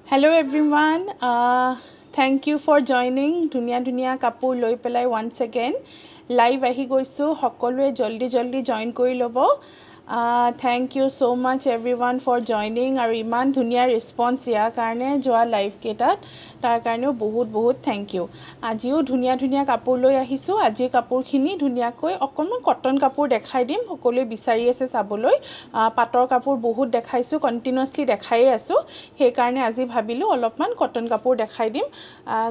Hello everyone. Thank you for joining. ধুনীয়া কাপোৰ লৈ পেলাই once again live আহি গৈছো সকলোৱে জলদি জয়েন কৰি ল'ব thank you so much everyone for joining আৰু ইমান ধুনীয়া ৰেসপন্স ইয়াৰ কাৰণে যোৱা লাইভ কেটাত তাৰ কাৰণেও বহুত thank you আজিও ধুনীয়া কাপোৰ লৈ আহিছো আজি কাপোৰখিনি ধুনীয়াকৈ অকমান কটন কাপোৰ দেখাই দিম সকলোৱে বিচাৰি আছে চাবলৈ পাটৰ কাপোৰ বহুত দেখাইছো কন্টিনিউয়াসলি দেখাইয়ে আছো সেই কাৰণে আজি ভাবিলো অলপমান কটন কাপোৰ দেখাই দিম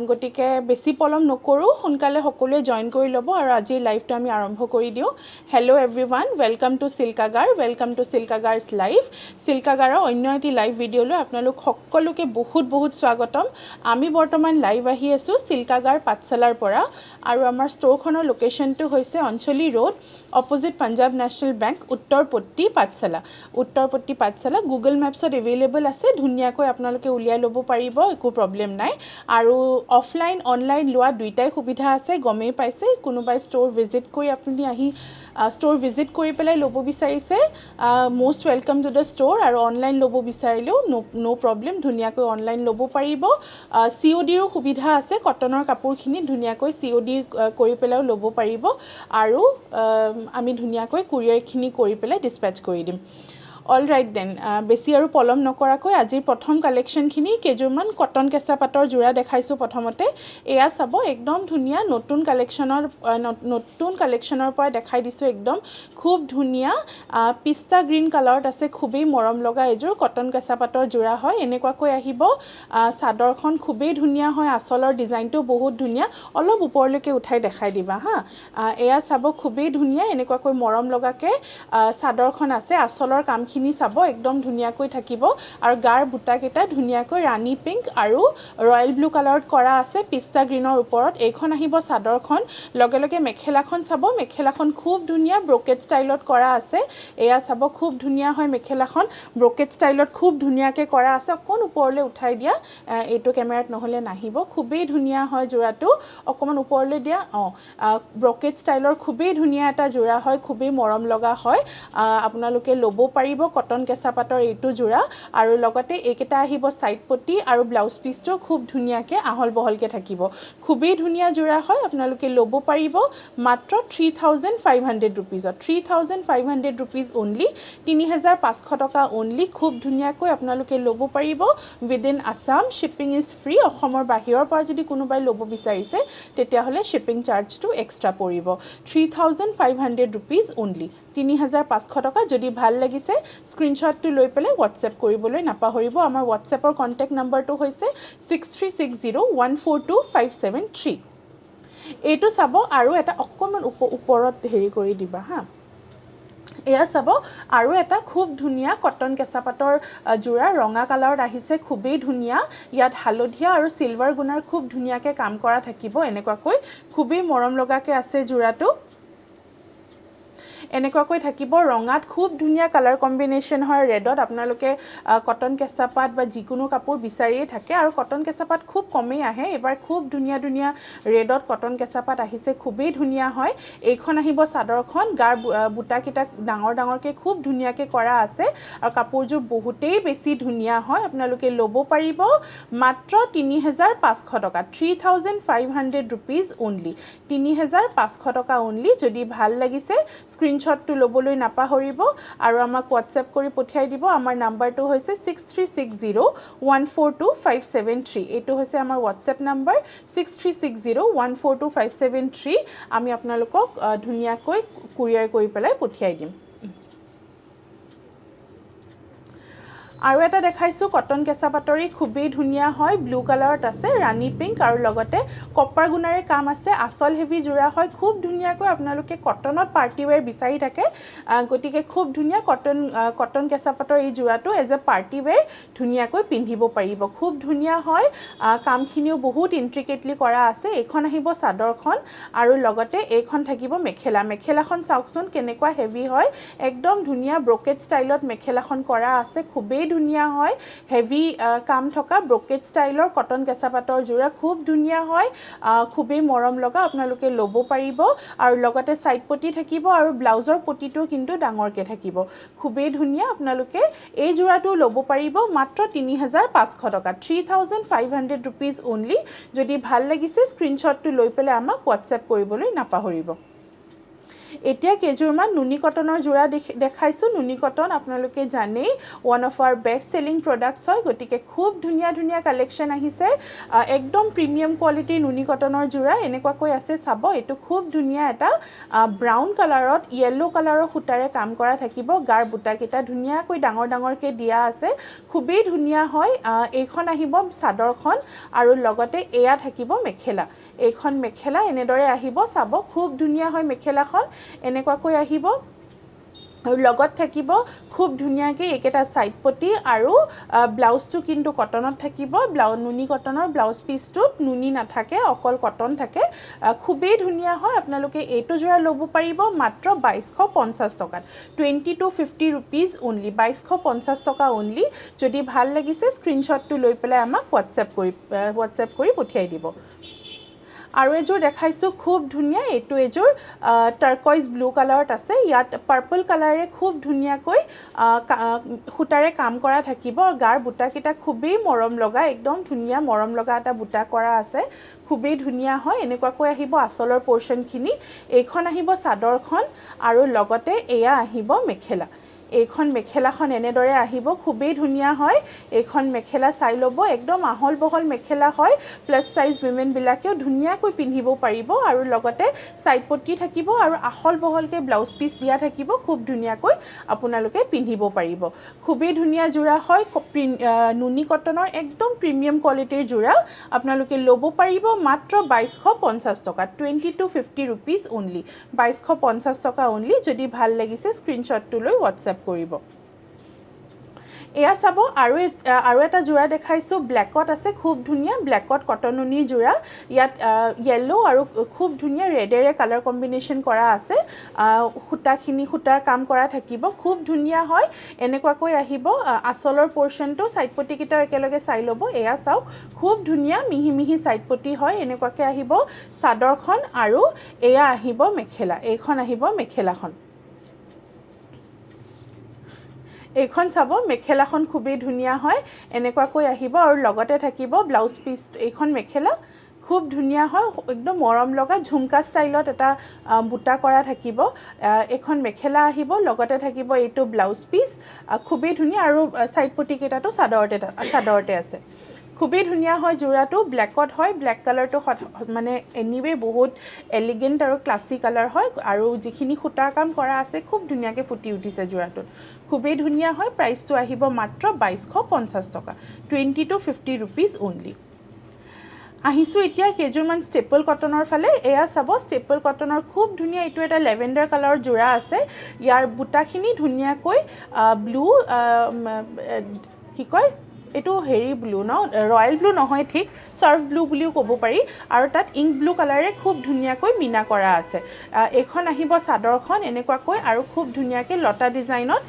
গটিকে বেছি পলম নকৰো সোনকালে সকলোৱে জয়েন কৰি ল'ব আৰু আজি লাইভটো আমি আৰম্ভ কৰি দিও hello everyone welcome to Silkagar welcome to Silkagar's live সিল্কাগাৰৰ অন্য এটি লাইভ ভিডিওলৈ আপোনালোক সকলোকে বহুত স্বাগতম আমি বৰ্তমান লাইভ আহি আছো সিল্কাগাৰ পাঠশালাৰ পৰা আৰু আমাৰ ষ্টৰখনৰ লোকেশনটো হৈছে Anchali road opposite Punjab national bank Uttarpatti Pathsala Google মেপছত এভেইলেবল আছে ধুনীয়াকৈ আপোনালোকে উলিয়াই ল'ব পাৰিব একো প্ৰবলেম নাই আৰু অফলাইন অনলাইন লোৱা দুইটাই সুবিধা আছে গমেই পাইছে কোনোবাই ষ্টৰ ভিজিট কৰি আপুনি আহি ষ্টৰ ভিজিট কৰি পেলাই ল'ব বিচাৰিছে most welcome to the store আৰু অনলাইন ল'ব বিচাৰিলেও নো প্ৰবলেম ধুনীয়াকৈ অনলাইন ল'ব পাৰিব সিওডিৰ সুবিধা আছে কটনৰ কাপোৰখিনি ধুনীয়াকৈ সিওডি কৰি পেলাইও ল'ব পাৰিব আৰু আমি ধুনীয়াকৈ কুৰিয়াৰখিনি কৰি পেলাই ডিসপেচ কৰি দিম অলৰাইট দেন বেছি আৰু পলম নকৰাকৈ আজিৰ প্ৰথম কালেকশনখিনি কেজুৰমান কটন কেঁচা পাটৰ জোৰা দেখাইছো প্ৰথমতে এয়া চাব একদম ধুনীয়া নতুন কালেকশনৰ পৰা দেখাই দিছো একদম খুব ধুনীয়া পিস্তা গ্ৰীন কালাৰত আছে খুবেই মৰম লগা এজোৰ কটন কেঁচা পাটৰ জোৰা হয় এনেকুৱাকৈ আহিব সাদৰখন খুবেই ধুনীয়া হয় আচলৰ ডিজাইনটো বহুত ধুনীয়া অলপ ওপৰলৈকে উঠাই দেখাই দিবা হা এয়া চাব খুবেই ধুনীয়া এনেকুৱাকৈ মৰম লগাকে সাদৰখন আছে আচলৰ কাম খিনি চাব একদম ধুনীয়াকৈ থাকিব আৰু গাৰ বুটা কেটা ধুনীয়াকৈ ৰানী পিংক আৰু ৰয়েল ব্লু কালাৰত কৰা আছে পিস্তা গ্ৰীনৰ ওপৰত এইখন আহিব সাদৰখন লগে মেখেলাখন চাব মেখেলাখন খুব ধুনীয়া ব্ৰকেট ষ্টাইলত কৰা আছে এয়া চাব খুব ধুনীয়া হয় মেখেলাখন ব্ৰকেট ষ্টাইলত খুব ধুনীয়াকৈ কৰা আছে অকণ ওপৰলৈ উঠাই দিয়া এইটো কেমেৰাত নহলে নাহিব খুবেই ধুনীয়া হয় জোৰাটো অকমান ওপৰলৈ দিয়া ব্ৰকেট ষ্টাইলৰ খুবেই ধুনীয়া এটা জোৰা হয় খুবেই মৰম লগা হয় আপোনালোকে ল'ব পাৰিব কটন কেঁচা পাটৰ এইটো জোৰা আৰু লগতে এইকেটা আহিব সাইড পটি আৰু ব্লাউজ পিসটো খুব ধুনীয়াকে আহল বহলকে থাকিব খুবেই ধুনীয়া জোৰা হয় আপোনালোকে ল'ব পাৰিব মাত্ৰ 3500 रुपीजত 3500 रुपीज only 3500 টকা only খুব ধুনীয়াকৈ আপোনালোকে ল'ব পাৰিব within Assam shipping is free অসমৰ বাহিৰৰ পৰা যদি কোনোবাই ল'ব বিচাৰিছে তেতিয়া হলে শিপিং চাৰ্জটো এক্সট্ৰা পৰিব 3500 रुपीज only 3500 টকা যদি ভাল লাগিছে স্ক্ৰিনশ্বটটো লৈ পেলাই WhatsApp কৰিবলৈ নাপাহৰিব আমাৰ WhatsAppৰ কন্টাক্ট নম্বৰটো হৈছে 6360142573 এইটো চাব আৰু এটা অকমান ওপৰত হেৰি কৰি দিবা হা এয়া চাব আৰু এটা খুব ধুনীয়া কটন কেঁচা পাটৰ জোৰা ৰঙা কালাৰত আহিছে খুবেই ধুনীয়া ইয়াত হালধীয়া আৰু সিলভাৰ গুণাৰ খুব ধুনীয়াকে কাম কৰা থাকিব এনেকুৱাকৈ খুবেই মৰম লগাকে আছে জোৰাটো এনেকুৱাকৈ থাকিব ৰঙাত খুব ধুনীয়া কালাৰ কম্বিনেশন হয় ৰেডত আপোনালোকে কটন কেঁচা পাট বা যিকোনো কাপোৰ বিচাৰিয়ে থাকে আৰু কটন কেঁচা পাট খুব কমেই আহে এবাৰ খুব ধুনীয়া ৰেডত কটন কেঁচা পাট আহিছে খুবেই ধুনীয়া হয় এইখন আহিব সাদৰখন গাৰ বুটা কিটা ডাঙৰকে খুব ধুনীয়াকে কৰা আছে আৰু কাপোৰযোৰ বহুতেই বেছি ধুনীয়া হয় আপোনালোকে ল'ব পাৰিব মাত্ৰ 3500 টকা 3500 rupees only 3500 টকা only যদি ভাল লাগিছে স্ক্ৰিনশ্বটটো ল'বলৈ নাপাহৰিব আৰু আমাক WhatsApp কৰি পঠিয়াই দিব আমাৰ নাম্বাৰটো হৈছে 6360142573 এইটো হৈছে আমাৰ WhatsApp নাম্বাৰ 6360142573 আমি আপোনালোকক ধুনীয়াকৈ কুৰিয়াৰ কৰি পেলাই পঠিয়াই দিম আৰু এটা দেখাইছো কটন কেঁচা পাটৰি খুবেই ধুনীয়া হয় ব্লু কালাৰত আছে ৰানী পিংক আৰু লগতে কপাৰ গুণাৰে কাম আছে আসল হেভি জোৰা হয় খুব ধুনীয়াকৈ আপোনালোকে কটনত পাৰ্টি ওয়্যাৰ বিচাৰি থাকে গটিকে খুব ধুনীয়া কটন কেঁচা পাটৰ এই জোৰাটো এজ এ পাৰ্টি ওয়্যাৰ ধুনীয়াকৈ পিন্ধিব পাৰিব খুব ধুনীয়া হয় কামখিনিও বহুত ইন্ট্ৰিকেটলি কৰা আছে এইখন আহিব সাদৰখন আৰু লগতে এইখন থাকিব মেখেলাখন চাওকচোন কেনেকুৱা হেভি হয় একদম ধুনীয়া ব্ৰকেট ষ্টাইলত মেখেলাখন কৰা আছে খুবেই ধুনীয়া হয় হেভি কাম থকা ব্ৰকেট ষ্টাইলৰ কটন কেঁচা পাটৰ যোৰা খুব ধুনীয়া হয় খুবেই মৰম লগা আপোনালোকে ল'ব পাৰিব আৰু লগতে সাইড পটি থাকিব আৰু ব্লাউজৰ পটিটো কিন্তু ডাঙৰকৈ থাকিব খুবেই ধুনীয়া আপোনালোকে এই যোৰাটো ল'ব পাৰিব মাত্ৰ 3500 টকা 3500 rupees only যদি ভাল লাগিছে স্ক্ৰিনশ্বটটো লৈ পেলাই আমাক হোৱাটছএপ কৰিবলৈ নাপাহৰিব এতিয়া কেজুৰমান নুনি কটনৰ যোৰা দেখাইছো নুনি কটন আপোনালোকে জানেই one of our best selling products হয় গতিকে খুব ধুনীয়া ধুনীয়া কালেকচন আহিছে একদম প্ৰিমিয়াম কোৱালিটিৰ নুনি কটনৰ যোৰা এনেকুৱাকৈ আছে চাব এটো খুব ধুনীয়া এটা ব্ৰাউন কালাৰত ইয়েলো কালাৰৰ সূতাৰে কাম কৰা থাকিব গাৰ বুটাকেটা ধুনীয়াকৈ ডাঙৰ ডাঙৰকৈ দিয়া আছে খুবেই ধুনীয়া হয় এইখন আহিব চাদৰখন আৰু লগতে এয়া থাকিব মেখেলা এইখন মেখেলা এনেদৰে আহিব চাব খুব ধুনীয়া হয় মেখেলাখন এনেকুৱাকৈ আহিব আৰু লগত থাকিব খুব ধুনীয়াকৈ একেটা সাইড পটি আৰু ব্লাউজটো কিন্তু কটনত থাকিব নুনি কটনৰ ব্লাউজ পিসটোত নুনি নাথাকে অকল কটন থাকে খুবেই ধুনীয়া হয় আপোনালোকে এইটো যোৰা ল'ব পাৰিব মাত্ৰ 2250 টকাত 2250 rupees only 2250 টকা only যদি ভাল লাগিছে স্ক্ৰিনশ্বটটো লৈ পেলাই আমাক হোৱাটছএপ কৰি পঠিয়াই দিব আৰু এযোৰ দেখাইছো খুব ধুনীয়া এটো এযোৰ টাৰ্কয়েজ ব্লু কালাৰত আছে ইয়াত পাৰ্পল কালাৰে খুব ধুনীয়াকৈ সূতাৰে কাম কৰা থাকিব গাৰ বুটাকেটা খুবেই মৰম লগা একদম ধুনীয়া মৰম লগা এটা বুটা কৰা আছে খুবেই ধুনীয়া হয় এনেকুৱাকৈ আহিব আচলৰ পোৰশনখিনি এইখন আহিব চাদৰখন আৰু লগতে এয়া আহিব মেখেলা এইখন মেখেলাখন এনেদৰে আহিব খুবেই ধুনীয়া হয় এইখন মেখেলা চাই ল'ব একদম আহল বহল মেখেলা হয় প্লাস সাইজ উইমেন বিলাকেও ধুনীয়াকৈ পিন্ধিব পাৰিব আৰু লগতে সাইড পটি থাকিব আৰু আহল বহলকৈ ব্লাউজ পিস দিয়া থাকিব খুব ধুনীয়াকৈ আপোনালোকে পিন্ধিব পাৰিব খুবেই ধুনীয়া যোৰা হয় নুনি কটনৰ একদম প্ৰিমিয়াম কোৱালিটিৰ যোৰা আপোনালোকে ল'ব পাৰিব মাত্ৰ 2250 টকা 2250 rupees only 2250 টকা only যদি ভাল লাগিছে স্ক্ৰিনশ্বটটো লৈ হোৱাটছএপ কৰিব এয়া চাব আৰু এটা যোৰা দেখাইছো ব্ল্যাকত আছে খুব ধুনীয়া ব্ল্যাকত কটননিৰ যোৰা ইয়াত ইয়েলো আৰু খুব ধুনীয়া ৰেডেৰে কালাৰ কম্বিনেশন কৰা আছে সূতাৰ কাম কৰা থাকিব খুব ধুনীয়া হয় এনেকুৱাকৈ আহিব আচলৰ পোৰশনটো সাইড পটি কিটাও একেলগে চাই ল'ব এয়া চাও খুব ধুনীয়া মিহি মিহি সাইড পটি হয় এনেকুৱাকৈ আহিব চাদৰখন আৰু এয়া আহিব মেখেলা এইখন আহিব মেখেলাখন এইখন চাব মেখেলাখন খুবেই ধুনীয়া হয় এনেকুৱাকৈ আহিব আৰু লগতে থাকিব ব্লাউজ পিস এইখন মেখেলা খুব ধুনীয়া হয় একদম মৰম লগা ঝুমকা ষ্টাইলত এটা বুটা কৰা থাকিব এখন মেখেলা আহিব লগতে থাকিব এইটো ব্লাউজ পিস খুবেই ধুনীয়া আৰু সাইড পটি কেটাটো চাদৰতে আছে খুবেই ধুনীয়া হয় যোৰাটো ব্ল্যাকত হয় ব্ল্যাক কালাৰটো মানে এনিৱে বহুত এলিগেন্ট আৰু ক্লাসি কালাৰ হয় আৰু যিখিনি সূতাৰ কাম কৰা আছে খুব ধুনীয়াকৈ ফুটি উঠিছে যোৰাটো খুবেই ধুনীয়া হয় প্ৰাইসটো আহিব মাত্ৰ 2250 টকা 2250 rupees only আহিছো এতিয়া কেজুৰমান ষ্টেপল কটনৰ ফালে এয়া চাব ষ্টেপল কটনৰ খুব ধুনীয়া এটো এটা লেভেন্ডাৰ কালাৰৰ যোৰা আছে ইয়াৰ বুটাখিনি ধুনীয়াকৈ ব্লু কি কয় এটো হেৰি ব্লু ন ৰয়েল ব্লু নহয় ঠিক সাৰ্ফ ব্লু বুলিও ক'ব পাৰি আৰু তাত ইংক ব্লু কালাৰে খুব ধুনীয়াকৈ মিনা কৰা আছে এখন আহিব চাদৰখন এনেকুৱাকৈ আৰু খুব ধুনীয়াকৈ লতা ডিজাইনত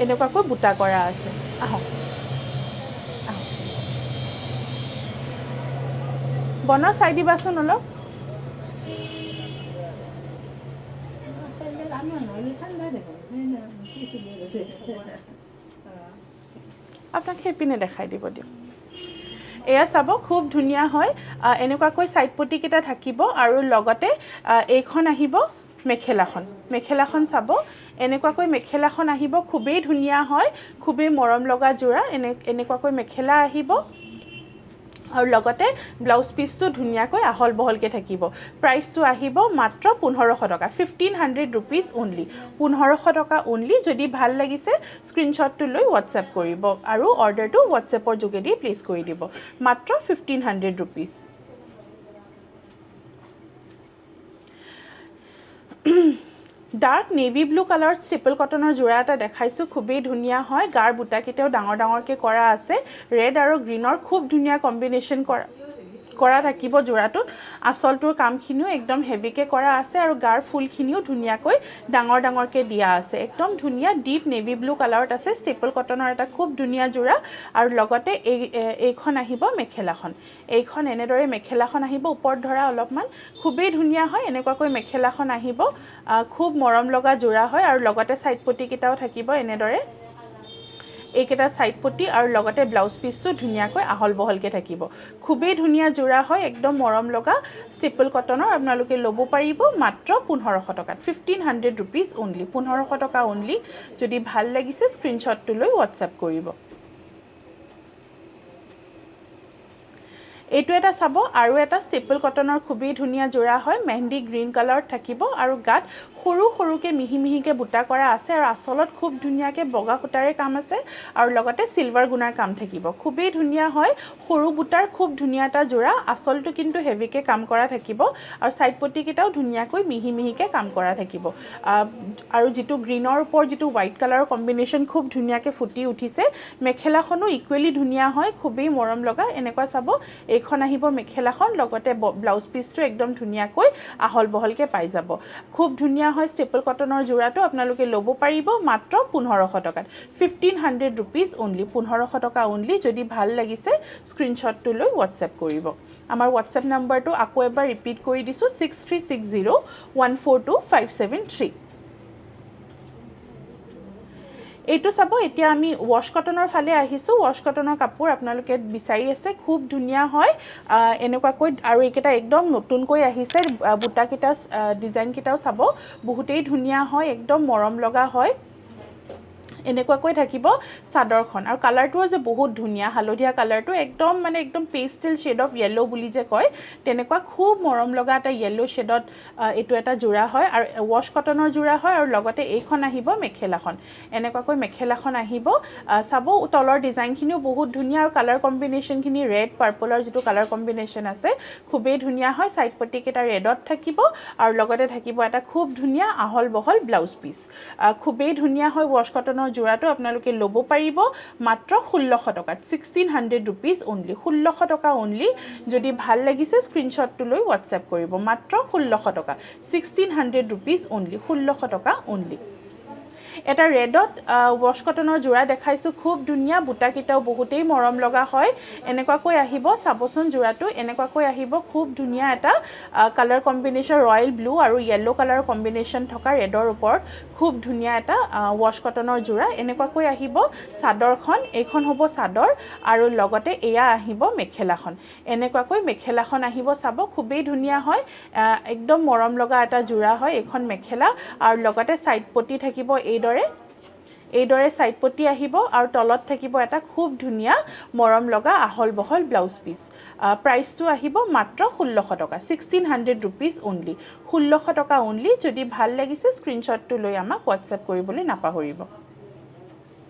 এনেকুৱাকৈ বুটা কৰা আছে আহক বনৰ চাই দিবাচোন অলপ আপোনাক হেপিনে দেখাই দিব দিম এয়া চাব খুব ধুনীয়া হয় এনেকুৱাকৈ সাইড পটি কেটা থাকিব আৰু লগতে এইখন আহিব মেখেলাখন চাব এনেকুৱাকৈ মেখেলাখন আহিব খুবেই ধুনীয়া হয় খুবেই মৰম লগা যোৰা এনেকুৱাকৈ মেখেলা আহিব আৰু লগতে ব্লাউজ পিসটো ধুনীয়াকৈ আহল বহলকৈ থাকিব প্ৰাইসটো আহিব মাত্ৰ 1500 টকা 1500 rupees only 1500 টকা only যদি ভাল লাগিছে স্ক্ৰিনশ্বটটো লৈ হোৱাটছএপ কৰিব আৰু অৰ্ডাৰটো হোৱাটছএপৰ যোগেদি প্লেস কৰি দিব মাত্ৰ 1500 rupees dark navy blue colour staple কটনৰ যোৰা এটা দেখাইছো খুবেই ধুনীয়া হয় গাৰ বুটা কিটাও ডাঙৰ ডাঙৰকৈ কৰা আছে ৰেড আৰু গ্ৰীনৰ খুব ধুনীয়া কম্বিনেশন কৰা কৰা থাকিব যোৰাটোত আঁচলটোৰ কামখিনিও একদম হেভিকে কৰা আছে আৰু গাৰ ফুলখিনিও ধুনীয়াকৈ ডাঙৰ ডাঙৰকৈ দিয়া আছে একদম ধুনীয়া ডিপ নেভি ব্লু কালাৰত আছে ষ্টেপল কটনৰ এটা খুব ধুনীয়া যোৰা আৰু লগতে এইখন আহিব মেখেলাখন এইখন এনেদৰে মেখেলাখন আহিব ওপৰত ধৰা অলপমান খুবেই ধুনীয়া হয় এনেকুৱাকৈ মেখেলাখন আহিব খুব মৰম লগা যোৰা হয় আৰু লগতে সাইড পটি কেইটাও থাকিব এনেদৰে এইকেইটা সাইড পটি আৰু লগতে ব্লাউজ পিসটো ধুনীয়াকৈ আহল বহলকৈ থাকিব খুবেই ধুনীয়া যোৰা হয় একদম মৰম লগা ষ্টেপল কটনৰ আপোনালোকে ল'ব পাৰিব মাত্ৰ 1500 টকাত 1500 rupees only 1500 টকা only যদি ভাল লাগিছে স্ক্ৰিনশ্বটটো লৈ WhatsApp কৰিব এইটো এটা চাব আৰু এটা ষ্টেপল কটনৰ খুবেই ধুনীয়া যোৰা হয় মেহেন্দি গ্ৰীণ কালাৰত থাকিব আৰু গাত সৰু সৰুকে মিহি মিহিকে বুটা কৰা আছে আৰু আঁচলত খুব ধুনীয়াকে বগা সূতাৰে কাম আছে আৰু লগতে সিলভাৰ গুণাৰ কাম থাকিব খুবেই ধুনীয়া হয় সৰু বুটাৰ খুব ধুনীয়া এটা যোৰা আঁচলটো কিন্তু হেভিকে কাম কৰা থাকিব আৰু সাইড পটি কেইটাও ধুনীয়াকৈ মিহি মিহিকে কাম কৰা থাকিব আৰু যেটো গ্ৰীনৰ ওপৰ যেটো হোৱাইট কালাৰৰ কম্বিনেশ্যন খুব ধুনীয়াকে ফুটি উঠিছে মেখেলাখনো ইকুৱেলি ধুনীয়া হয় খুবেই মৰম লগা এনেকুৱা চাব এইখন আহিব মেখেলাখন লগতে ব্লাউজ পিসটো একদম ধুনীয়াকৈ আহল বহলকে পাই যাব খুব ধুনীয়া হয় ষ্টেপল কটনৰ যোৰাটো আপোনালোকে ল'ব পাৰিব মাত্ৰ 1500 টকাত 1500 rupees only 1500 টকা only যদি ভাল লাগিছে স্ক্ৰিনশ্বটটো লৈ WhatsApp কৰিব আমাৰ WhatsApp নম্বৰটো আকৌ এবাৰ ৰিপিট কৰি দিছো 6360142573 এইটো চাব এতিয়া আমি ওয়াশ কটনৰ ফালে আহিছো ওয়াশ কটনৰ কাপোৰ আপোনালোকে বিচাৰি আছে খুব ধুনীয়া হয় এনেকুৱাকৈ আৰু এইকেইটা একদম নতুনকৈ আহিছে বুটা কিটা ডিজাইন কিটাও চাব বহুতেই ধুনীয়া হয় একদম মৰম লগা হয় এনেকুৱাকৈ থাকিব সাদৰখন আৰু কালাৰটো যে বহুত ধুনীয়া হালধীয়া কালাৰটো একদম মানে একদম পেস্টেল শেড অফ ইয়েলো বুলি যে কয় তেনেকুৱা খুব মৰম লগা এটা ইয়েলো শেডত এটো এটা যোৰা হয় আৰু ওয়াশ কটনৰ যোৰা হয় আৰু লগতে এইখন আহিব মেখেলাখন এনেকুৱাকৈ মেখেলাখন আহিব চাব তলৰ ডিজাইনখিনিও বহুত ধুনীয়া আৰু কালাৰ কম্বিনেশ্যনখিনি ৰেড পাৰ্পলৰ যেটো কালাৰ কম্বিনেশ্যন আছে খুবেই ধুনীয়া হয় সাইড পটি কেটা ৰেডত থাকিব আৰু লগতে থাকিব এটা খুব ধুনীয়া আহল বহল ব্লাউজ পিস খুবেই ধুনীয়া হয় ওয়াশ কটনৰ যোৰাটো আপোনালোকে ল'ব পাৰিব মাত্ৰ 1600 টকাত 1600 rupees only 1600 টকা only যদি ভাল লাগিছে স্ক্ৰিনশ্বটটো লৈ WhatsApp কৰিব মাত্ৰ 1600 টকা 1600 rupees only 1600 টকা only এটা ৰেডত ওয়াশ কটনৰ যোৰা দেখাইছো খুব ধুনীয়া বুটা কিটাও বহুতেই মৰম লগা হয় এনেকুৱাকৈ আহিব চাবচোন যোৰাটো এনেকুৱাকৈ আহিব খুব ধুনীয়া এটা কালাৰ কম্বিনেশ্যন ৰয়েল ব্লু আৰু ইয়েলো কালাৰ কম্বিনেশ্যন থকা ৰেডৰ ওপৰত খুব ধুনীয়া এটা ওয়াশ কটনৰ যোৰা এনেকুৱাকৈ আহিব সাদৰখন এইখন হ'ব সাদৰ আৰু লগতে এয়া আহিব মেখেলাখন এনেকুৱাকৈ মেখেলাখন আহিব চাব খুবেই ধুনীয়া হয় একদম মৰম লগা এটা যোৰা হয় এইখন মেখেলা আৰু লগতে সাইড পটি থাকিব এইদৰে সাইড পটি আহিব আৰু তলত থাকিব এটা খুব ধুনীয়া মৰম লগা আহল বহল ব্লাউজ পিস প্ৰাইসটো আহিব মাত্ৰ 1600 টকা 1600 rupees only 1600 টকা only যদি ভাল লাগিছে স্ক্ৰিনশ্বটটো লৈ আমাক WhatsApp কৰিবলৈ নাপাহৰিব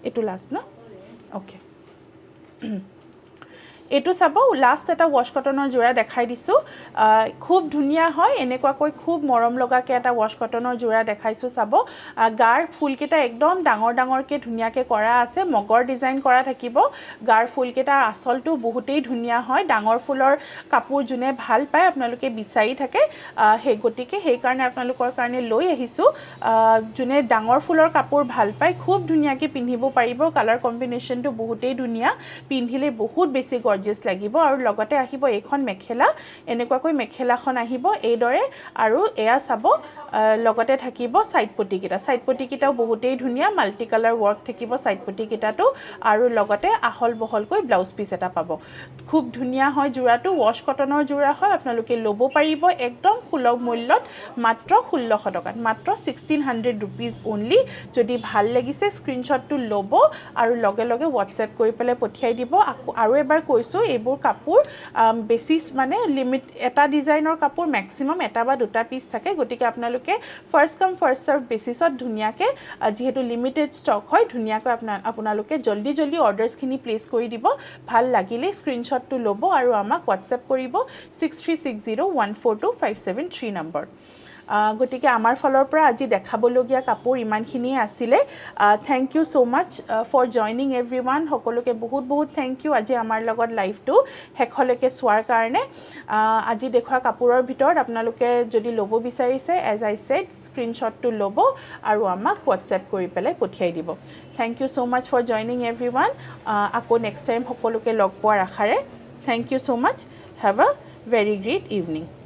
এটো লাষ্ট না ওকে এটো চাব লাষ্ট এটা ওয়াশ কটনৰ যোৰা দেখাই দিছো খুব ধুনীয়া হয় এনেকুৱাকৈ খুব মৰম লগাকে এটা ওয়াশ কটনৰ যোৰা দেখাইছো চাব গাৰ ফুলকেটা একদম ডাঙৰ ডাঙৰকে ধুনীয়াকে কৰা আছে মগৰ ডিজাইন কৰা থাকিব গাৰ ফুলকেটাৰ আঁচলটো বহুতেই ধুনীয়া হয় ডাঙৰ ফুলৰ কাপোৰ জুনে ভাল পায় আপোনালোকে বিচাৰি থাকে হে গতিকে সেই কাৰণে আপোনালোকৰ কাৰণে লৈ আহিছো জুনে ডাঙৰ ফুলৰ কাপোৰ ভাল পায় খুব ধুনীয়াকে পিন্ধিব পাৰিব কালাৰ কম্বিনেশ্যনটো বহুতেই ধুনীয়া পিন্ধিলে বহুত বেছি গৰ্জিয়াস লাগিব আৰু লগতে আহিব এইখন মেখেলা এনেকুৱাকৈ মেখেলাখন আহিব এইদৰে আৰু এয়া চাব লগতে থাকিব সাইড পটি কিটাও বহুতেই ধুনীয়া মাল্টি কালাৰ ওয়াৰ্ক থাকিব সাইড পটি কিটাটো আৰু লগতে আহল বহলকৈ ব্লাউজ পিস এটা পাব খুব ধুনীয়া হয় যোৰাটো ওয়াশ কটনৰ যোৰা হয় আপোনালোকে ল'ব পাৰিব একদম সুলভ মূল্যত মাত্ৰ 1600 টকাত মাত্ৰ 1600 rupees only যদি ভাল লাগিছে স্ক্ৰিনশ্বটটো ল'ব আৰু লগে লগে WhatsApp কৰি পেলাই পঠিয়াই দিব আৰু এবাৰ কৈছো এইবোৰ কাপোৰ বেছি মানে লিমিট এটা ডিজাইনৰ কাপোৰ ম্যাক্সিমাম এটা বা দুটা পিস থাকে গতিকে আপোনালোকে ফাৰ্স্ট কাম ফাৰ্স্ট সাৰ্ভ বেসিছত ধুনীয়াকে যেহেতু লিমিটেড ষ্টক হয় ধুনীয়াকৈ আপোনালোকে জলদি অৰ্ডাৰছখিনি প্লেস কৰি দিব ভাল লাগিলে স্ক্ৰিনশ্বটটো ল'ব আৰু আমাক WhatsApp কৰিব 6360142573 নম্বৰ গতিকে আমাৰ ফালৰ পৰা আজি দেখাবলগীয়া কাপোৰ ইমানখিনিয়ে আছিলে thank you so' much for joining everyone সকলোকে বহুত বহুত থেংক ইউ আজি আমাৰ লগত লাইভটো শেষলৈকে চোৱাৰ কাৰণে আজি দেখুওৱা কাপোৰৰ ভিতৰত আপোনালোকে যদি ল'ব বিচাৰিছে এজ আই ছেড স্ক্ৰীনশ্বটটো ল'ব আৰু আমাক হোৱাটছএপ কৰি পেলাই পঠিয়াই দিব thank you so' much for joining everyone আকৌ নেক্সট টাইম সকলোকে লগ পোৱাৰ আশাৰে thank you so' much have a very great evening